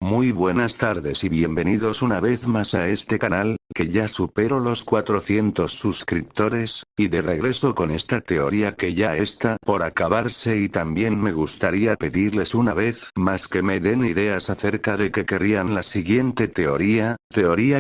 Muy buenas tardes y bienvenidos una vez más a este canal, que ya supero los 400 suscriptores, y de regreso con esta teoría que ya está por acabarse, y también me gustaría pedirles una vez más que me den ideas acerca de que querrían la siguiente teoría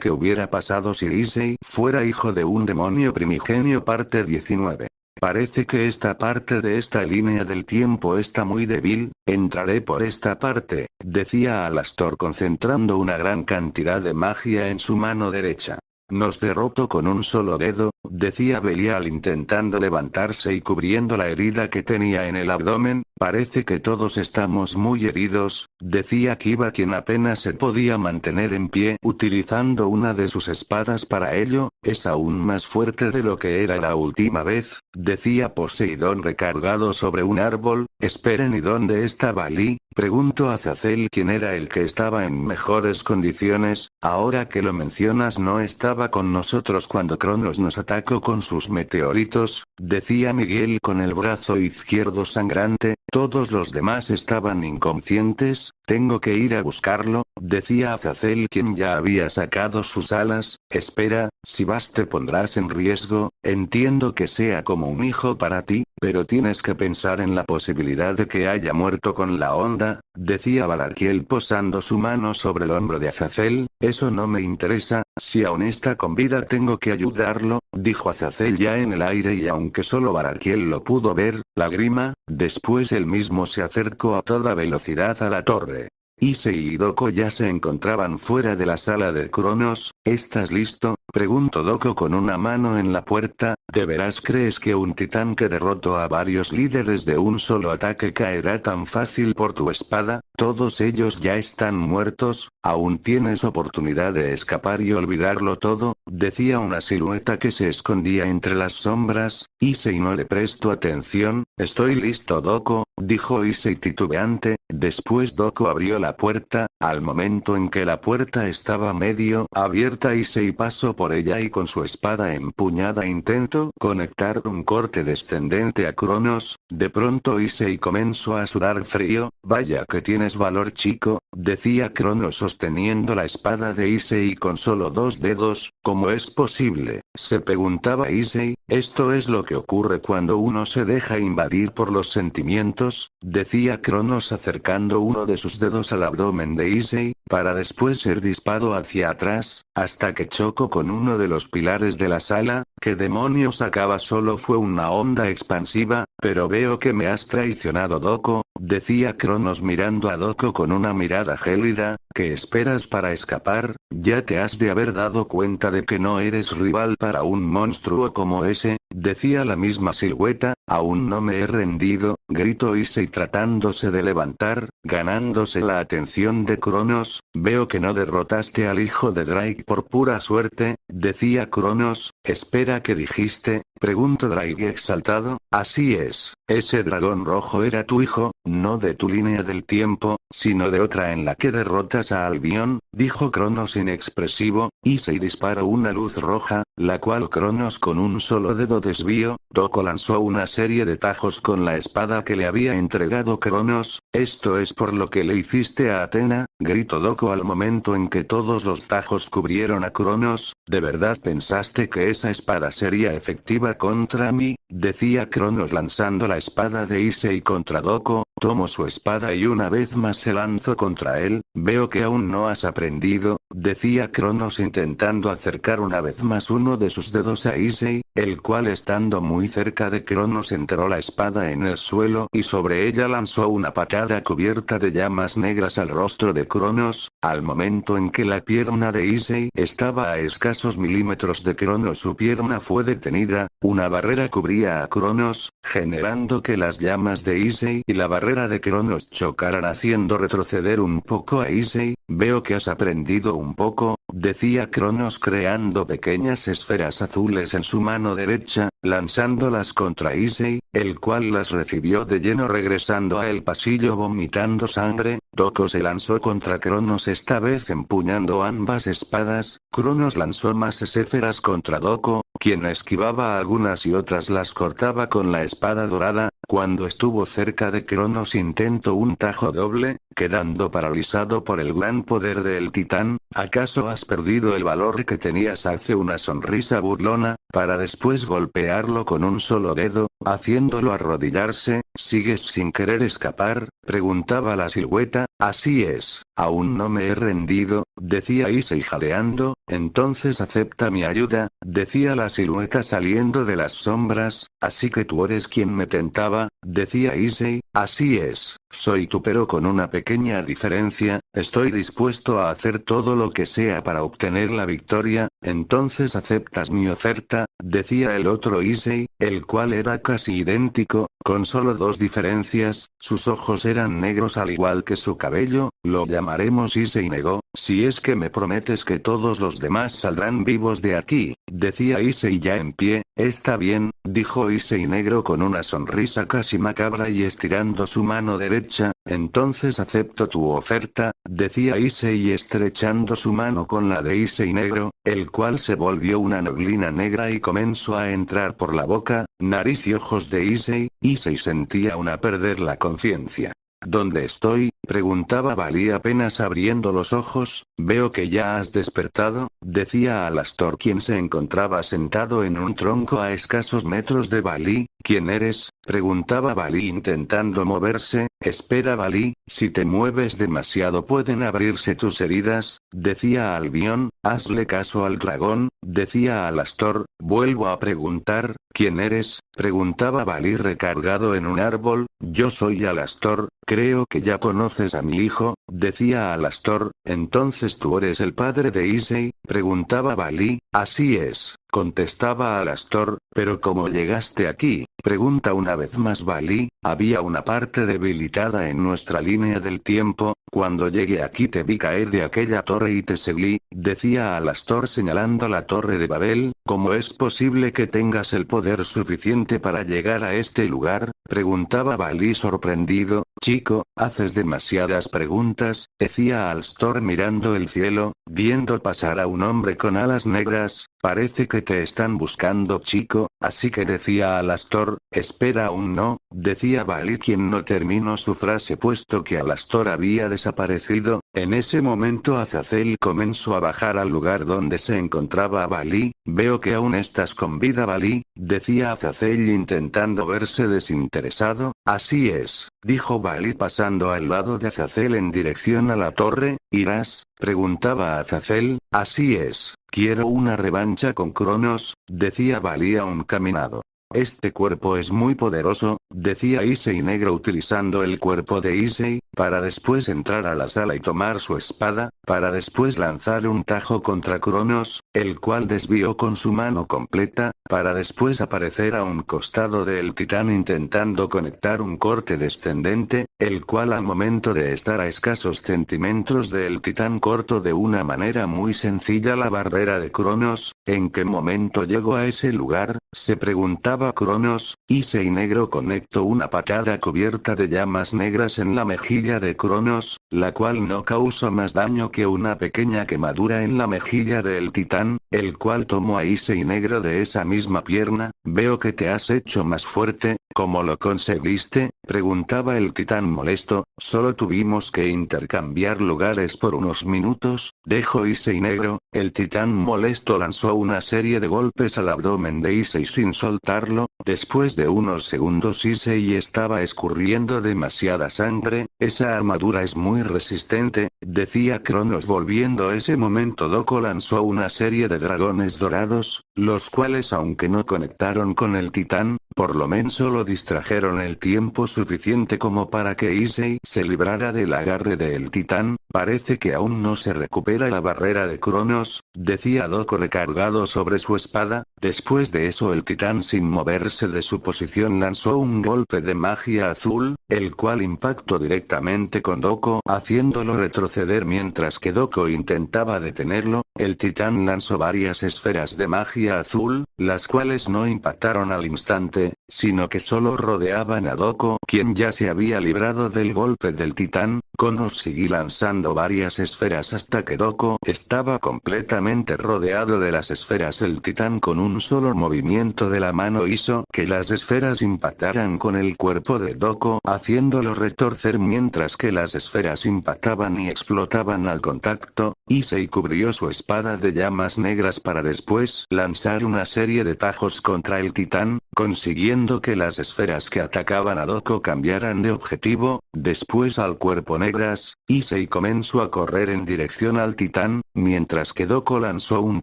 que hubiera pasado si Issei fuera hijo de un demonio primigenio parte 19. Parece que esta parte de esta línea del tiempo está muy débil. Entraré por esta parte, decía Alastor concentrando una gran cantidad de magia en su mano derecha. Nos derroto con un solo dedo, decía Belial intentando levantarse y cubriendo la herida que tenía en el abdomen. Parece que todos estamos muy heridos, decía Kiba, quien apenas se podía mantener en pie utilizando una de sus espadas para ello. Es aún más fuerte de lo que era la última vez, decía Poseidón recargado sobre un árbol. Esperen, ¿y dónde estaba Lee? Preguntó a Azazel, quien era el que estaba en mejores condiciones. Ahora que lo mencionas, no estaba con nosotros cuando Cronos nos atacó con sus meteoritos, decía Miguel con el brazo izquierdo sangrante. Todos los demás estaban inconscientes. Tengo que ir a buscarlo, decía Azazel, quien ya había sacado sus alas. Espera, si vas te pondrás en riesgo. Entiendo que sea como un hijo para ti, pero tienes que pensar en la posibilidad de que haya muerto con la onda, decía Barakiel posando su mano sobre el hombro de Azazel. Eso no me interesa, si aún está con vida tengo que ayudarlo, dijo Azazel ya en el aire, y aunque solo Barakiel lo pudo ver, la grima. Después él mismo se acercó a toda velocidad a la torre. Issei y Doko ya se encontraban fuera de la sala de Cronos. ¿Estás listo?, preguntó Doko con una mano en la puerta. ¿De veras crees que un titán que derrotó a varios líderes de un solo ataque caerá tan fácil por tu espada? Todos ellos ya están muertos. Aún tienes oportunidad de escapar y olvidarlo todo, decía una silueta que se escondía entre las sombras. Issei no le prestó atención. Estoy listo, Doko, dijo Issei titubeante. Después Doko abrió la puerta. Al momento en que la puerta estaba medio abierta, Issei pasó por ella y con su espada empuñada intentó conectar un corte descendente a Cronos. De pronto Issei comenzó a sudar frío. Vaya que tienes valor, chico, decía Cronos sosteniendo la espada de Issei con solo 2 dedos. ¿Cómo es posible?, se preguntaba Issei. Esto es lo que ocurre cuando uno se deja invadir por los sentimientos, decía Cronos acercando uno de sus dedos al abdomen de Issei, para después ser disparado hacia atrás, hasta que chocó con uno de los pilares de la sala. ¿Qué demonios acaba? Solo fue una onda expansiva, pero veo que me has traicionado, Doko, decía Cronos mirando a Doko con una mirada gélida. ¿Qué esperas para escapar? Ya te has de haber dado cuenta de que no eres rival para un monstruo como ese, decía la misma silueta. Aún no me he rendido, gritó Issei tratándose de levantar, ganándose la atención de Cronos. Veo que no derrotaste al hijo de Drake por pura suerte, decía Cronos. Espera, ¿qué dijiste?, preguntó Drake exaltado. Así es, ese dragón rojo era tu hijo, no de tu línea del tiempo, sino de otra en la que derrotas a Albion, dijo Cronos inexpresivo. Issei disparó una luz roja, la cual Cronos con un solo dedo desvió. Doko lanzó una serie de tajos con la espada que le había entregado Cronos. ¿Esto es por lo que le hiciste a Athena?, gritó Doko al momento en que todos los tajos cubrieron a Cronos. ¿De verdad pensaste que esa espada sería efectiva contra mí?, decía Cronos lanzando la espada de Issei contra Doko. Tomó su espada y una vez más se lanzó contra él. Veo que aún no has aprendido, decía Cronos intentando acercar una vez más uno de sus dedos a Issei, el cual estando muy cerca de Cronos enterró la espada en el suelo y sobre ella lanzó una patada cubierta de llamas negras al rostro de Cronos. Al momento en que la pierna de Issei estaba a escasos milímetros de Cronos, su pierna fue detenida. Una barrera cubría a Cronos, generando que las llamas de Issei y la barrera de Cronos chocaran, haciendo retroceder un poco a Issei. Veo que has aprendido un poco, decía Cronos creando pequeñas esferas azules en su mano derecha, lanzándolas contra Issei, el cual las recibió de lleno regresando a el pasillo vomitando sangre. Doko se lanzó contra Cronos, esta vez empuñando ambas espadas. Cronos lanzó más esferas contra Doko, quien esquivaba algunas y otras las cortaba con la espada dorada. Cuando estuvo cerca de Cronos intentó un tajo doble, quedando paralizado por el gran poder del titán. ¿Acaso has perdido el valor que tenías? Hace una sonrisa burlona, para después golpearlo con un solo dedo, haciéndolo arrodillarse. ¿Sigues sin querer escapar?, preguntaba la silueta. Así es, aún no me he rendido, decía Issei jadeando. Entonces acepta mi ayuda, decía la silueta saliendo de las sombras. Así que tú eres quien me tentaba, decía Issei. Así es, soy tú, pero con una pequeña diferencia, estoy dispuesto a hacer todo lo que sea para obtener la victoria. Entonces aceptas mi oferta, decía el otro Issei, el cual era casi idéntico, con solo dos diferencias. Sus ojos eran negros al igual que su cabello. Lo llamaremos Issei negó. Si es que me prometes que todos los demás saldrán vivos de aquí, decía Issei ya en pie. Está bien, dijo Issei negro con una sonrisa casi macabra y estirando su mano derecha. Entonces acepto tu oferta, decía Issei estrechando su mano con la de Issei negro, el cual se volvió una neblina negra y comenzó a entrar por la boca, nariz y ojos de Issei. Issei sentía una perder la conciencia. ¿Dónde estoy?, preguntaba Bali apenas abriendo los ojos. Veo que ya has despertado, decía Alastor, quien se encontraba sentado en un tronco a escasos metros de Bali. ¿Quién eres?, preguntaba Bali intentando moverse. Espera Bali, si te mueves demasiado pueden abrirse tus heridas, decía Albion. Hazle caso al dragón, decía Alastor. Vuelvo a preguntar, ¿quién eres?, preguntaba Bali recargado en un árbol. Yo soy Alastor, creo que ya conoces a mi hijo, decía Alastor. Entonces tú eres el padre de Issei, preguntaba Bali. Así es, contestaba Alastor, pero ¿cómo llegaste aquí?, pregunta una vez más Bali. Había una parte debilitada en nuestra línea del tiempo. Cuando llegué aquí te vi caer de aquella torre y te seguí, decía Alastor señalando la torre de Babel. ¿Cómo es posible que tengas el poder suficiente para llegar a este lugar?, preguntaba Bali sorprendido. Chico, haces demasiadas preguntas, decía Alastor mirando el cielo, viendo pasar a un hombre con alas negras. Parece que te están buscando, chico. Así que decía Alastor. Espera, aún no, decía Bali, quien no terminó su frase puesto que Alastor había desaparecido. En ese momento Azazel comenzó a bajar al lugar donde se encontraba Bali. Veo que aún estás con vida Bali, decía Azazel intentando verse desinteresado. Así es, dijo Bali pasando al lado de Azazel en dirección a la torre. ¿Irás?, preguntaba Azazel. Así es, quiero una revancha con Cronos, decía Bali aún caminado. Este cuerpo es muy poderoso, decía Issei negro utilizando el cuerpo de Issei, para después entrar a la sala y tomar su espada, para después lanzar un tajo contra Cronos, el cual desvió con su mano completa, para después aparecer a un costado del titán intentando conectar un corte descendente, el cual al momento de estar a escasos centímetros del titán cortó de una manera muy sencilla la barrera de Cronos. ¿En qué momento llegó a ese lugar?, se preguntaba Cronos. Issei negro conectó una patada cubierta de llamas negras en la mejilla de Cronos, la cual no causó más daño que una pequeña quemadura en la mejilla del titán, el cual tomó a Issei negro de esa misma pierna. Veo que te has hecho más fuerte, ¿cómo lo conseguiste?, preguntaba el titán molesto. Solo tuvimos que intercambiar lugares por unos minutos, dijo Issei negro. El titán molesto lanzó una serie de golpes al abdomen de Issei sin soltarlo. Después de unos segundos Issei estaba escurriendo demasiada sangre. Esa armadura es muy resistente, decía Cronos volviendo. Ese momento Doko lanzó una serie de dragones dorados, los cuales aunque no conectaron con el titán, por lo menos solo distrajeron el tiempo suficiente como para que Issei se librara del agarre del titán. Parece que aún no se recupera la barrera de Cronos, decía Doko recargado sobre su espada. Después de eso el titán sin moverse de su posición lanzó un golpe de magia azul, el cual impactó directamente con Doko haciéndolo retroceder mientras que Doko intentaba detenerlo. el titán lanzó varias esferas de magia azul, las cuales no impactaron al instante, sino que solo rodeaban a Doko, quien ya se había librado del golpe del titán. Cronos siguió lanzando varias esferas hasta que Doko estaba completamente rodeado de las esferas. El titán con un solo movimiento de la mano hizo que las esferas impactaran con el cuerpo de Doko, haciéndolo retorcer mientras que las esferas impactaban y explotaban al contacto. Issei cubrió su espada de llamas negras para después lanzar una serie de tajos contra el titán, consiguiendo que las esferas que atacaban a Doko cambiaran de objetivo. Después al cuerpo negras, Issei comenzó a correr en dirección al titán, mientras que Doko lanzó un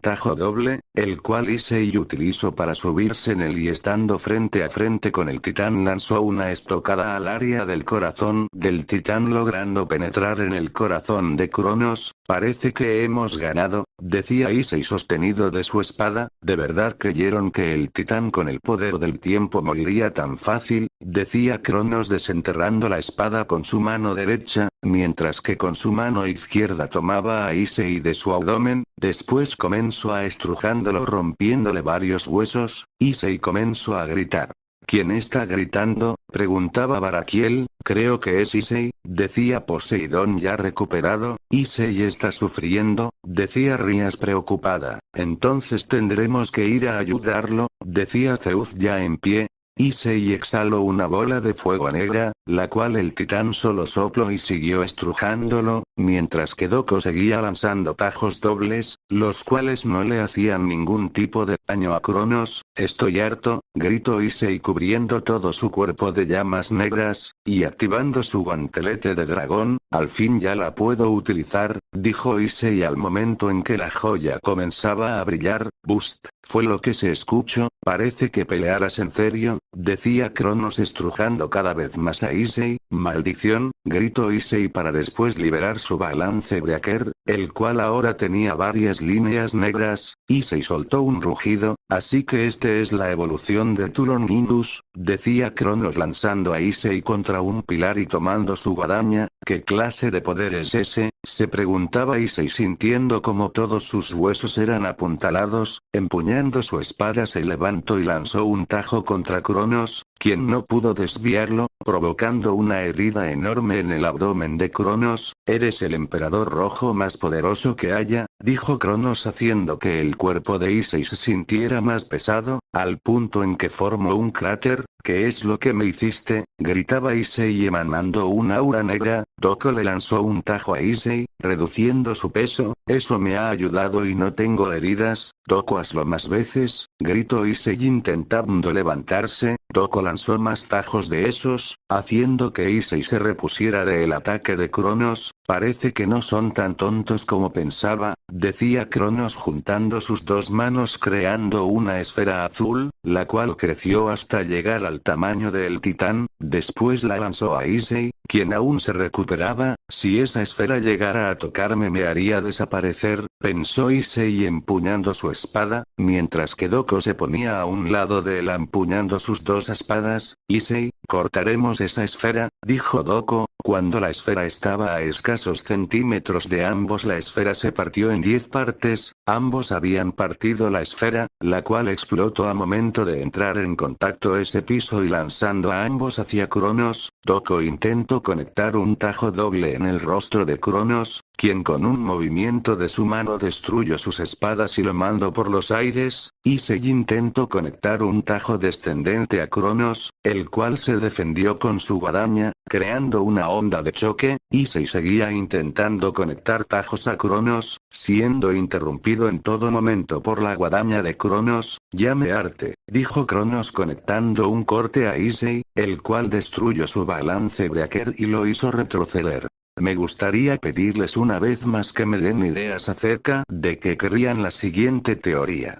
tajo doble, el cual Issei utilizó para subirse en él y estando frente a frente con el titán lanzó una estocada al área del corazón del titán logrando penetrar en el corazón de Cronos. Parece que hemos ganado, decía Issei sostenido de su espada. ¿De verdad creyeron que el titán con el poder del tiempo moriría tan fácil? Decía Cronos desenterrando la espada con su mano derecha, mientras que con su mano izquierda tomaba a Issei de su abdomen. Después comenzó a estrujándolo rompiéndole varios huesos. Issei comenzó a gritar. ¿Quién está gritando?, preguntaba Barakiel. Creo que es Issei, decía Poseidón ya recuperado. Issei está sufriendo, decía Rías preocupada. Entonces tendremos que ir a ayudarlo, decía Zeus ya en pie. Issei exhaló una bola de fuego negra, la cual el titán solo sopló y siguió estrujándolo, mientras que Doko seguía lanzando tajos dobles, los cuales no le hacían ningún tipo de daño a Cronos. Estoy harto, gritó Issei cubriendo todo su cuerpo de llamas negras, y activando su guantelete de dragón. Al fin ya la puedo utilizar, dijo Issei al momento en que la joya comenzaba a brillar. Boost, fue lo que se escuchó. Parece que pelearás en serio, decía Cronos estrujando cada vez más a Issei. Maldición, gritó Issei para después liberar su balance breaker, el cual ahora tenía varias líneas negras. Issei soltó un rugido, así que este es la evolución de Tulon Indus, decía Cronos lanzando a Issei contra un pilar y tomando su guadaña. ¿Qué clase de poder es ese?, se preguntaba Issei sintiendo como todos sus huesos eran apuntalados. Empuñando su espada se levantó y lanzó un tajo contra Cronos, quien no pudo desviarlo, provocando una herida enorme en el abdomen de Cronos. Eres el emperador rojo más poderoso que haya, dijo Cronos haciendo que el cuerpo de Issei se sintiera más pesado, al punto en que formó un cráter. ¿Qué es lo que me hiciste?, gritaba Issei emanando un aura negra. Doko le lanzó un tajo a Issei, reduciendo su peso. Eso me ha ayudado y no tengo heridas. Doko, hazlo más veces, gritó Issei intentando levantarse. Doko lanzó más tajos de esos, haciendo que Issei se repusiera del ataque de Cronos. Parece que no son tan tontos como pensaba, decía Cronos juntando sus dos manos creando una esfera azul, la cual creció hasta llegar al tamaño del titán. Después la lanzó a Issei, quien aún se recuperaba. Si esa esfera llegara a tocarme me haría desaparecer, pensó Issei empuñando su espada, mientras que Doko se ponía a un lado de él empuñando sus dos espadas. Issei, cortaremos esa esfera, dijo Doko. Cuando la esfera estaba a escasos centímetros de ambos, la esfera se partió en 10 partes. Ambos habían partido la esfera, la cual explotó a momento de entrar en contacto ese piso y lanzando a ambos hacia Cronos. Doko intentó conectar un tajo doble en el rostro de Cronos, quien con un movimiento de su mano destruyó sus espadas y lo mandó por los aires. Issei intentó conectar un tajo descendente a Cronos, el cual se defendió con su guadaña, creando una onda de choque. Issei seguía intentando conectar tajos a Cronos, siendo interrumpido en todo momento por la guadaña de Cronos. Ya me harté, dijo Cronos conectando un corte a Issei, el cual destruyó su balance breaker y lo hizo retroceder. Me gustaría pedirles una vez más que me den ideas acerca de qué querrían la siguiente teoría.